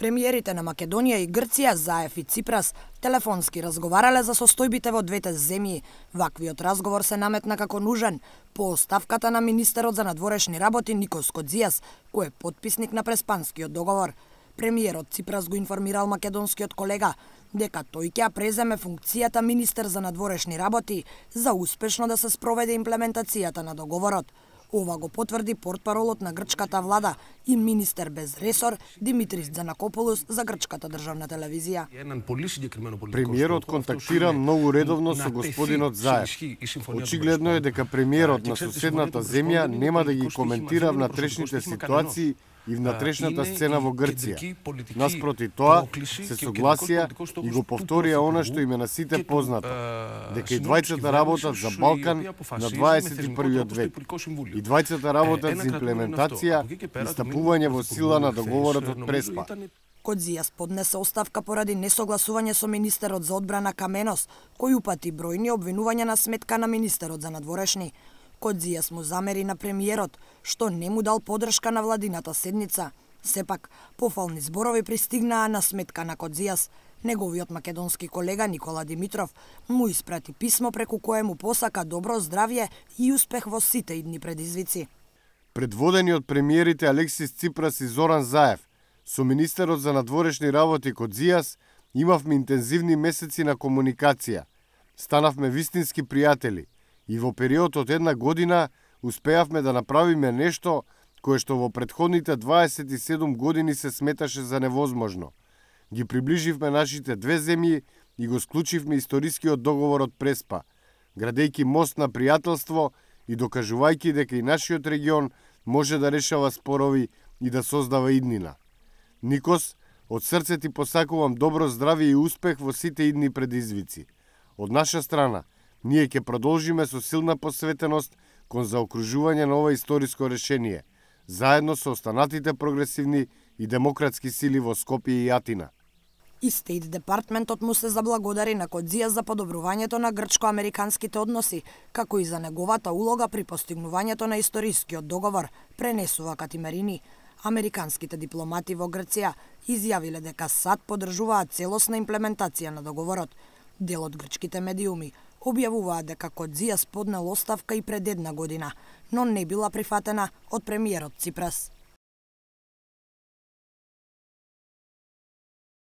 Премиерите на Македонија и Грција, Заев и Ципрас, телефонски разговарале за состојбите во двете земји. Ваквиот разговор се наметна како нужен по оставката на министерот за надворешни работи Никос Кодзијас, кој е потписник на Преспанскиот договор. Премиерот Ципрас го информирал македонскиот колега дека тој ќе преземе функцијата министер за надворешни работи за успешно да се спроведе имплементацијата на договорот. Ова го потврди портпаролот на грчката влада и министер без ресор Димитрис Дзанакополус за грчката државна телевизија. Премиерот контактира многу редовно со господинот Заев. Очигледно е дека премиерот на соседната земја нема да ги коментира внатрешните ситуации и внатрешната сцена во Грција. Наспроти тоа, се согласија и го повторија она што им е на сите познато, дека и двајцата работат за Балкан на 21. век. И двајцата работат за имплементација и стапување во сила на договорот од Преспа. Кодзијас поднесе оставка поради несогласување со министерот за одбрана Каменос, кој упати бројни обвинувања на сметка на министерот за надворешни. Кодзијас му замери на премиерот што не му дал подршка на владината седница. Сепак, пофални зборови пристигнаа на сметка на Кодзијас. Неговиот македонски колега Никола Димитров му испрати писмо преку кое му посака добро здравје и успех во сите идни предизвици. Предводени од премиерите Алексис Ципрас и Зоран Заев, со министерот за надворешни работи Кодзијас имавме интензивни месеци на комуникација. Станавме вистински пријатели. И во период од една година успеавме да направиме нешто кое што во претходните 27 години се сметаше за невозможно. Ги приближивме нашите две земји и го склучивме историскиот договор од Преспа, градејќи мост на пријателство и докажувајќи дека и нашиот регион може да решава спорови и да создава иднина. Никос, од срце ти посакувам добро здравје и успех во сите идни предизвици. Од наша страна, ние ќе продолжиме со силна посветеност кон заокружување на ова историско решение, заедно со останатите прогресивни и демократски сили во Скопје и Атина. И Стейт Департментот му се заблагодари на Кодзијас за подобрувањето на грчко-американските односи, како и за неговата улога при постигнувањето на историскиот договор, пренесува Катимерини. Американските дипломати во Грција изјавиле дека САД поддржуваат целосна имплементација на договорот. Дел од грчките медиуми објавуваат дека Кодзијас поднел оставка и пред една година, но не била прифатена од премиерот Ципрас.